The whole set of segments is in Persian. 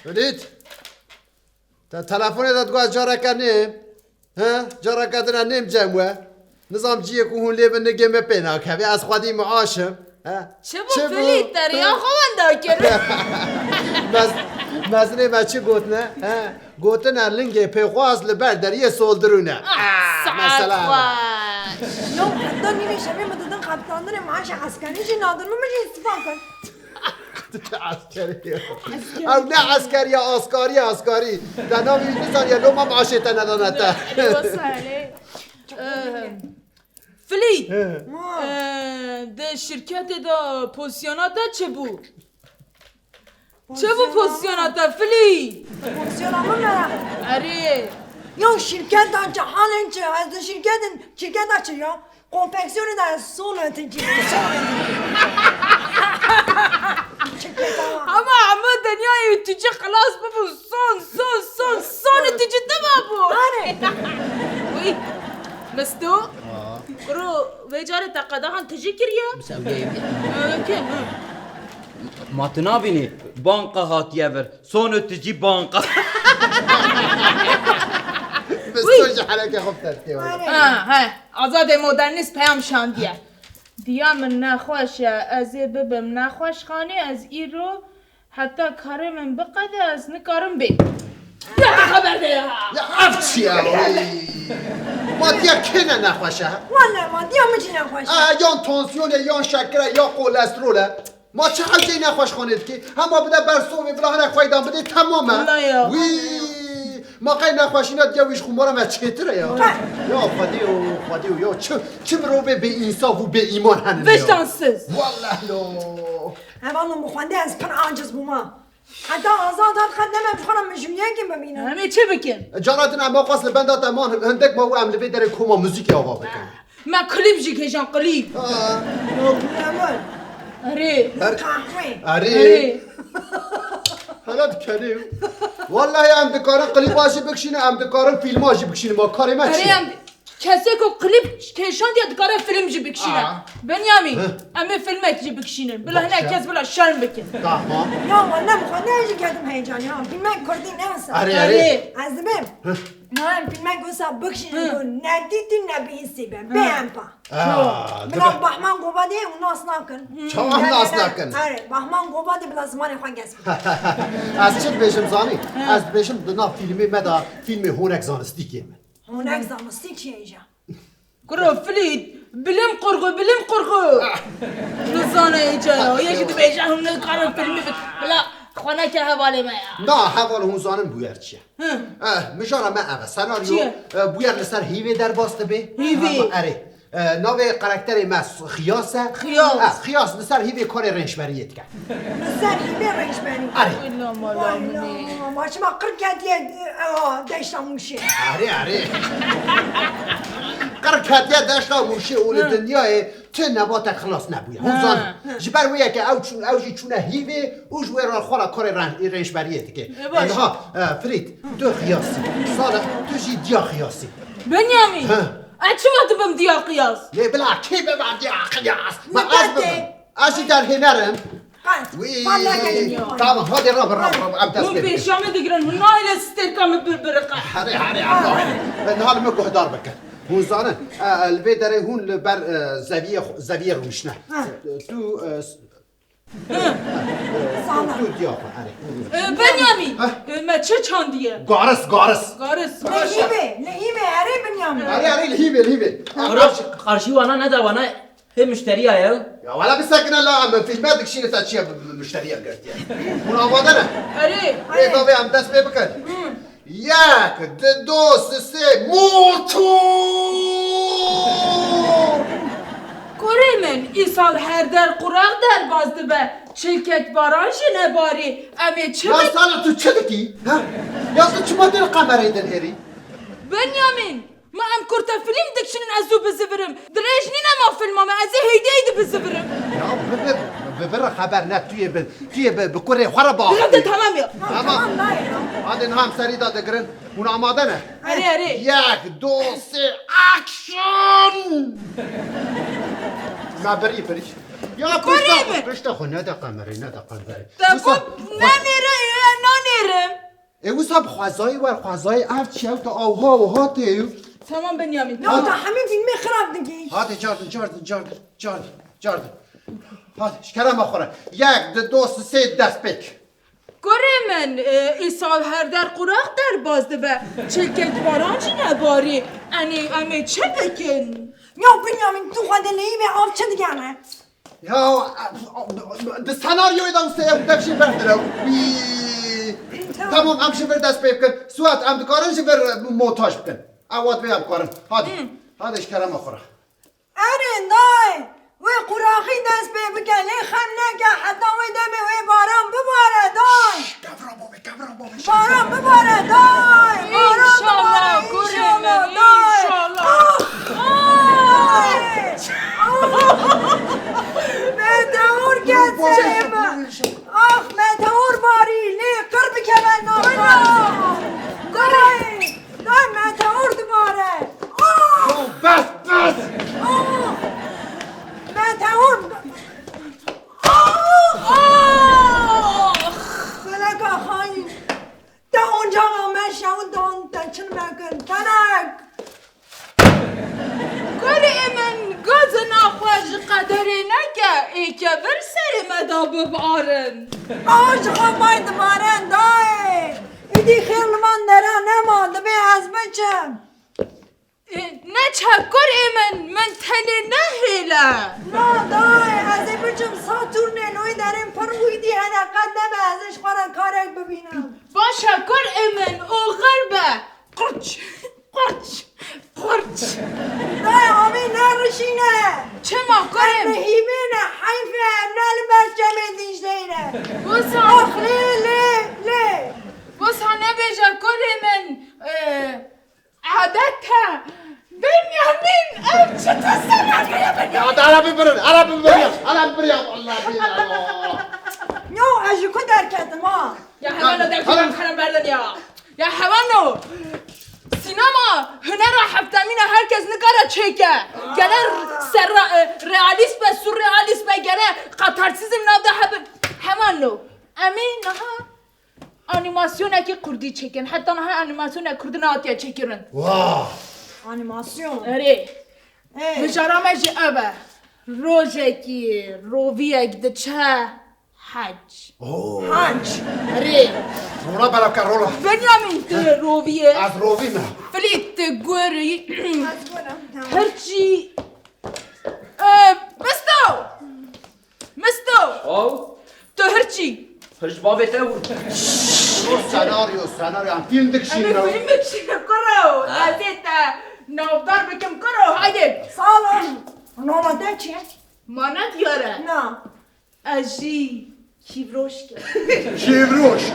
ولید تلفن داد از جارا کنیم ها جارا کردن نیم جمعه نظام جیه که هون لیبن نگمه پینا که از خودی معاشم چه بو فلید داری یا خوان داکره مزنه ما چی گوتنه گوتنه لنگه پیخواز لبر دریه سولدرونه مثلا لو حدا نیمه شبه مددن قبطاندن معاش عسکری چی نادرمه میشه استفاده کن عسکری او نه عسکری عسکاری در نامی نیستان یا لو ما معاشیتا ندانتا فلید ده شرکت دا پوزیوناتا چه بو؟ چه بو پوزیوناتا فلید؟ پوزیونامو مرا اره یا شرکت دا چه حالن چه از شرکت دا چه یا کنفکسیون دا سولت چی اما همه دنیای تیجه خلاص ببو سون تیجه دبابو آره وی مستو برو ویجاره تقاده هم تیجه کریا که ما تنابینی بانقا هاتیه ور سونو تجی بانقا بستوش حلقه خوب ترتیب آزاد مدرنیست پیام شاندیه دیا من نخوشه از ببم نخوش خانه از ای رو حتی کار من بقده از نکارم بی یا خبر ده یا اف چیه ما دیا کنه نخوشه والا ما دیا میچی نخوشه یا تانسیونه یا شکره یا کلستروله ما چه حاجه نخوش خانید که همه بده برسومی بلا نخوایدان بده تمامه وی ما قای نخواشینا دیگه ویش خون بارم از چطوره یا خودیو یا چه مروبه به انصاف و به ایمان هنه وشتانسز والله لو اولا مخونده از پر عاجز بوما حتی آزاد هات خد نمیم خونم مجموعه که ببینم همه چه بکن؟ جاناتون اما قاسل بندات امان هندک ما و عمله در کما موزیک آقا بکن ما کلیب جی که جان کلیب اره اره حالا کنیم والله هم دکارم قلیب آشی بکشینه هم دکارم فیلم آشی بکشینه ما کاری ما چیه؟ کسی که کلیب کشان دید کار فیلم جی بکشینه بنیامین همه فیلم جی بکشینه بلا هنه کس بلا شرم بکن تمام یا والا مخونده هجی کردم هیجانی ها فیلم کردی نمسا اره از بیم ما هم فیلم گوسا بکشینه کن ندیدی نبیسی بیم بیم پا بلا بحمان قوبادی اون ناس ناکن چه ناس ناکن؟ آره بحمان قوبادی بلا زمان خواه گس از چه بشم زانی؟ از بشم دنا فیلمی مدا فیلم هونک زانستی که هونک زانستی چیه ایجا؟ کرو فلید بلم قرقو نزانه ایجا یکی دو بیجا هم کارم فیلمی بلا خانه که حواله ما نه حواله هون زانم بویر چیه مشارا ما اوه سناریو بویر لسر هیوه در باسته به هیوه اره ناوه قرکتر ما خیاسه خیاس لسر هیوه کار رنشبریت کرد لسر هیوه رنشبری اره ما چه ما قرکتیه دشتا موشه اره قرکتیه دشتا موشه اول دنیای تو نباتک خلاص نبویه هون زانم جبر ویه که اوجی چونه هیوه اوش وی را خورا کار رنشبریت که ها فرید تو خیاسی صالح تو جی دیا خیاسی بنیامین چه وقت بم دیا قیاس؟ یه بلا کی بم دیا قیاس ما اشی در هنرم وی تمام هادی راب ام دست اون پیشامه دیگرن هون نایل استرکام برقه هره نهال مکو هدار بکن هون زانن الوی داره هون بر زویه روشنه تو دیا بنیامین ما چه چاندیه؟ گارس لهیبه اره بنیامین اره لهیبه قرشی وانا ندوانا هی مشتری آیا یا ولا بسكن لا ام فيلمات داك الشيء تاع شي مشتريه قالت من ابادنا اره طبي ام داس بكن ياك دوس سي موتو کره من ای سال هر در قراغ در بازده به شرکت بارانش نباری امی چه يا سالة تو تشدكي ها يا سالة شو ما دير القمر هيدا هيري بنیامین ما ام کرتا فیلم دکشنین ازو بزفرم درش نینا ما فیلم ما از هیده ایده بزفرم يا ببر خبر نت توی بكره خرابا بلده تمام یا تمام هذا نهام سريدا دقرن هنا آمادنا اره ياك دو سي اكشن ما بری یا پشت خو نده قمری دکن نمیرم او صاحب خوازای خوازای اف چیو تا آوها و هاتیو تمام بنیامین نه تا همین فیلم خراب دیگی هاتی جارد هاتی شکرم اخوره 1 2 3 دست بک گره من ای سال هر در قراغ در بازده به چلکت بارانجی نباری امی چه بکن یا بنیامین تو خواهده نهی به آب چه دیگه نه یا ده سناریوی دا سه دفشی بردره تمام امشی بر دست بکن سوات ام دکارنشی بر موتاش بکن اواد بیم کارن هاتی شکرم اخوره اره دای وی قراخی دست بکن لی خم نگه حتی وی دمی وی باران بباره دای باران بباره دای انشالله گره من متهور کسی آخ متهور باری لی قرب که من نفر دای متهور دوباره بس متهور بلکه خواهی تا اونجا من شاون دان تنچن بکن تنک گره من گاز نخواش قدره نگه ای که بر سر مدا ببارن خواه باید بارن دای ایدی خیل من درا نمانده به از بچم نه چکر من تنه نهیله نه دای از این بچم ساتورنه نوی درم پرویدی هنه قدم ازش خورن کارک ببینم با شکر من او غربه قرچ دای آمی نرشینه چه ما کرم هیبینه حیفه نل برچمه دیشتینه بسا آخ لی بسا نبیجه کره من عادتا بنیامین چه تصمیم که بنیامین عربی بریم والله یو اجو در کت ما یا هوانو در کنم خرم بردن یا هوانو سینما هنر هفتمین هر کس نکاره چکه گره رئالیسم و سورئالیسم گره قطرسیزم نابده هوانو امین نها انیماسیونه که کردی چکن حتی نها انیماسیونه کردی ناتیا چکرن واه انیماسیون اره بجارامجی ابا روژکی روویک ده چه حج حج اره رولا بلا کرولا بنیامین ده روویه از روی نه فلیت گوری از گونم هرچی مستو او تو هرچی هرش بابته و سناریو هم فیلم دکشیم امی فیلم بکشیم کرو ازیتا نافدار بکم کرو هایده سلام نامده چیه؟ ماند یاره نه اجی کیبروش کرد کیبروش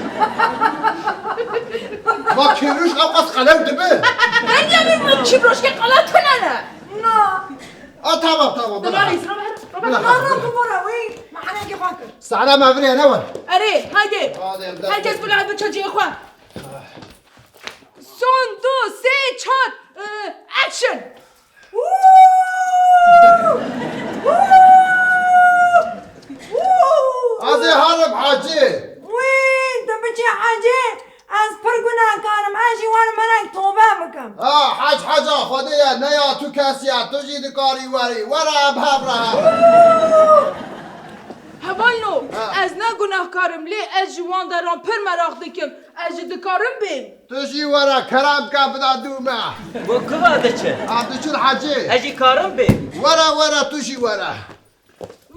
ما کیبروش قبقاس قلم دبه بنیامین ما کیبروش که قلط کننه نه تمام دلاریز رو نه بباره وی محنه که خاکر سلام افریه نوان اره هایده هرکس بلعب بچه جه خواه سون دو سه چار اکشن از حرب حاجی وی تو بچه حاجی از پر گناه کارم حاجی وان منک توبه بکم حاجا خودیا نیا تو کسیا تو جید کاری ورا بابرا هوانو از نه گناهکارم لی از جوان دارم پر مراق دکم از دکارم بین تو جی ورا کرم که بدا دومه bu kıvadı çe عبدالشور حاجی Eci karım be ورا تو جی ورا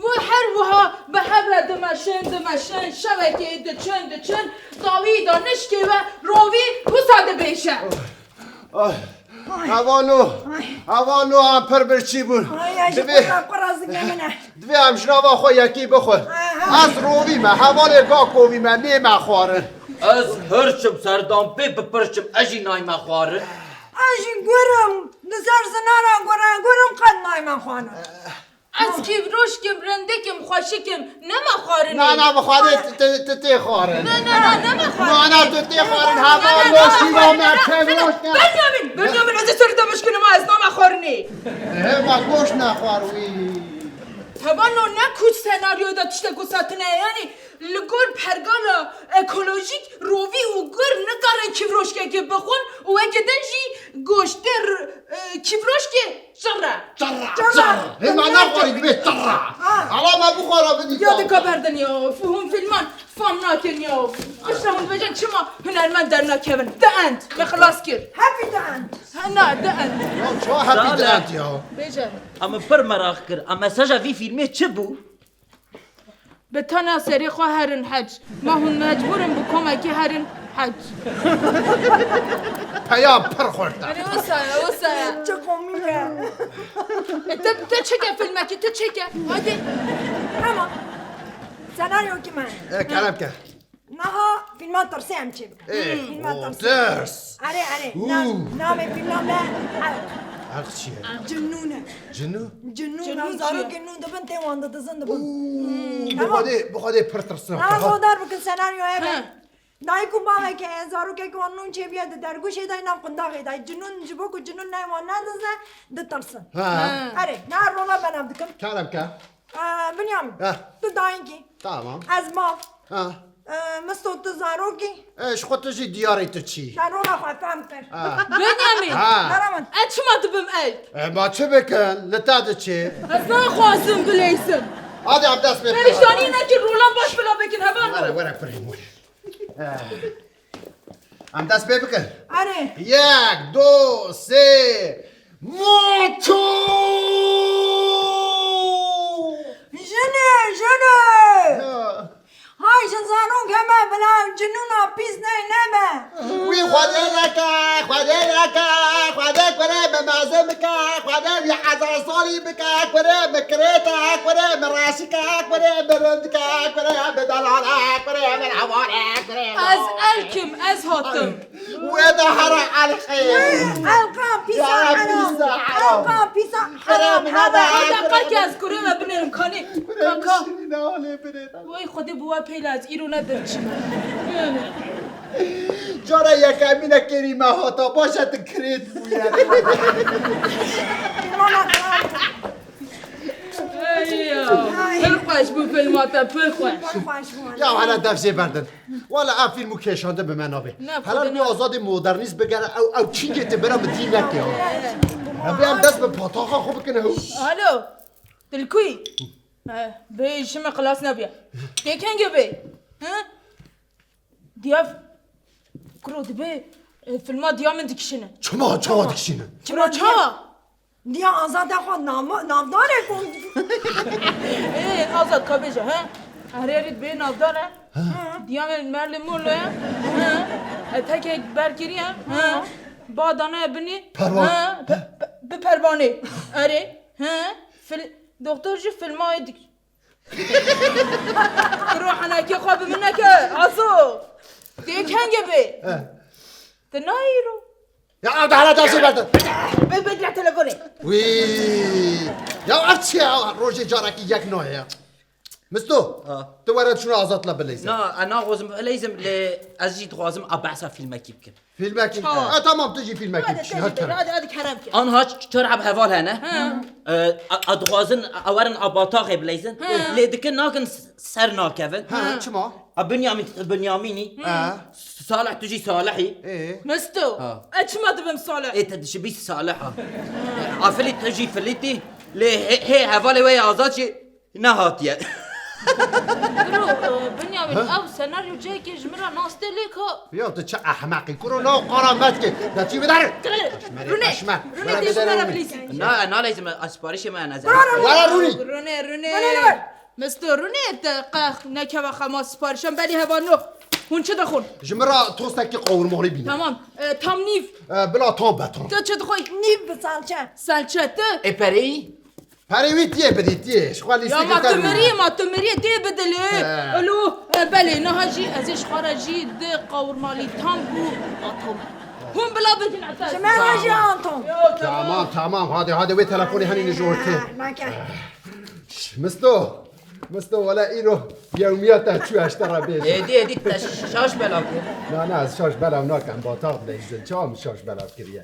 و هر وها به حبل دمشن شبکه دچن داوی دانشکه و راوی حساده بیشه هوانو هم پر برچی بون اجی قرازی گمینه دوی همشناوا خو یکی بخور از روی ما حوال گاکوی ما نیمه خوارن Az hırçım serdam be bıpırçım Eci nayma xwarı اجی گرم نزار زنارا گرم قد نای من خوانم از کیبروش کم رنده کم خوشی کم نما خارنی نه بخواره تی خوارن نه خارنی نه تو تی خوارن هوانو شیوا مرکبروش نه بنیامین از سر دمشکنه ما از نام خارنی ما گوش نخواروی توانو نکوچ سناریو دا تشتا گساتنه یعنی لگور پرگالا اکولوژیک روی و گر نکارن کیفروشکه که بخون و اگه دنجی گوشتر کیفروشکه جره هم انا خورید به جره حالا ما بخورا بدید یاد کابردن یا فهم فیلمان فهم ناکن یا اشتاون بجن چما هنرمند در ناکون دهند بخلاص کرد هپی دهند نه دهند شو هپی دهند یا بجن اما پر مراخ کرد اما سجا وی فیلمه چه بو؟ به تنها سری خواه هرن حج ما هون مجبورم بکم اگه هرن حج پیام پر خورده اره وسایه چه کومیکه تا چکه فیلمکی تا چکه هادی اما سناریو که من کلم که نها فیلم ترسی هم چی بکن فیلم درس آره نام فیلم حق چیه؟ جنونه جنو؟ زارو جنون دبن تیوان دزن دبن بخواده پر ترسنه نه زودار بکن سناریو هبه دای کو باوه که زارو که وانون چه بیاد در گوشه دای نام قنداقی دای جنون جبو کو جنون نیوان ندزه دترسن آره نه رولا بنام دکم کلم که بنیام تو داینکی تمام از ما مستو تو زارو کی ايش خطجي دياري تشي در رولا خواه فهم کر بنیامین درمان اچما دبم ما چه بكن لتاد تشي از من خواستم گلیسم هذا عم داس بيه پریشانی نکن رولان باش بلا بکن هبان ورا فريموش عم داس بيه بكن آره ياك دو سي موتو جنه های زارو که من بلا جنون پیس نمه وي خواده كره بمعزمك خواده بحزر صالي بك كره بكريتك كره براسك كره برندك كره بدلالك كره بالعوارك كره از الکم از هاتم وإذا حرق على خير القا پیسا حرام هذا دقیقا که از کره و بنرم کانی کاکا وای خودی بوا پیل از ایرو ندر چی جارا یکمینه کریمه ها تا باشد کرید بوید پرخوش بو فیلماتا پرخوش یا حالا دفزه بردن والا این فیلمو کشانده به من آبه حالا بی آزاد مدرنیست بگره او چینگه برام دی نکه ها بیام دست به پاتاقا خوب کنه الو دلکوی به شما خلاص نبیا دیکنگه به دیاف کرو دبه فیلما دیامن دکشنه چما دکشینه چما دیا آزاد خود نامداره کن آزاد کابجه ها هریارید به نافداره دیامن مرل مولوه تک برگیری ها بادانه بنی به پروانه اره دکتر جو فیلم های دیگه روحنا که خواب منه که آزو دیگه کنگه به دنایی رو یا حالا دفزه بردن بدرع تلفونی وی یا ارچی روژه جارکی یک نوعه مستو تو ورد شنو آزاد لبلیزم نه انا غوزم لازم از جيت غوزم ابعث فيلمكي بكن فیلمکی تمام تجي فیلمکی بشی هات کرم هذا كلام كده آنها ترعب هوال هنا ادغازن اورن اباطاغ بليزن لدكن ناكن سر ناكفن ها چما بنياميني صالح تجي صالحي مستو اچما دبم صالح ايه تدشبي صالحة عفلي تجي فليتي هي هوالي ويا ازاتي نهاتيه بنيامين او سيناريو جاي كي جمرة ناستي ليكو یا تو چه احمقی کرو نا قرامت که نتی بدر روني دي جمرة بليس نا لازم اسباريش ما انا ولا رونی روني مستو روني دقيق نكبا خماس سپارشم بلي هوانو هون چه دخون جمرا توستکی قورمالی بینه تمام تام نيف بلا تام بطن تو چه دخوی نیب بسالچه سالچه اي بري پریویتیه بدیتیه شخوالی يا ما تمري دي بدلي الو بلي نهاجي ازيش خارجي دي قورمالي تامبو اتوم هم بلا بدين عتاش شما راجي آنتون تمام هذا وی تلفونی هنی نجورته نکه مستو ولا ایرو یومیات چو اشترا بیش دي شاش بلاك نه از شاش بلام ناکن با تاق لیزن چه هم شاش بلام کریه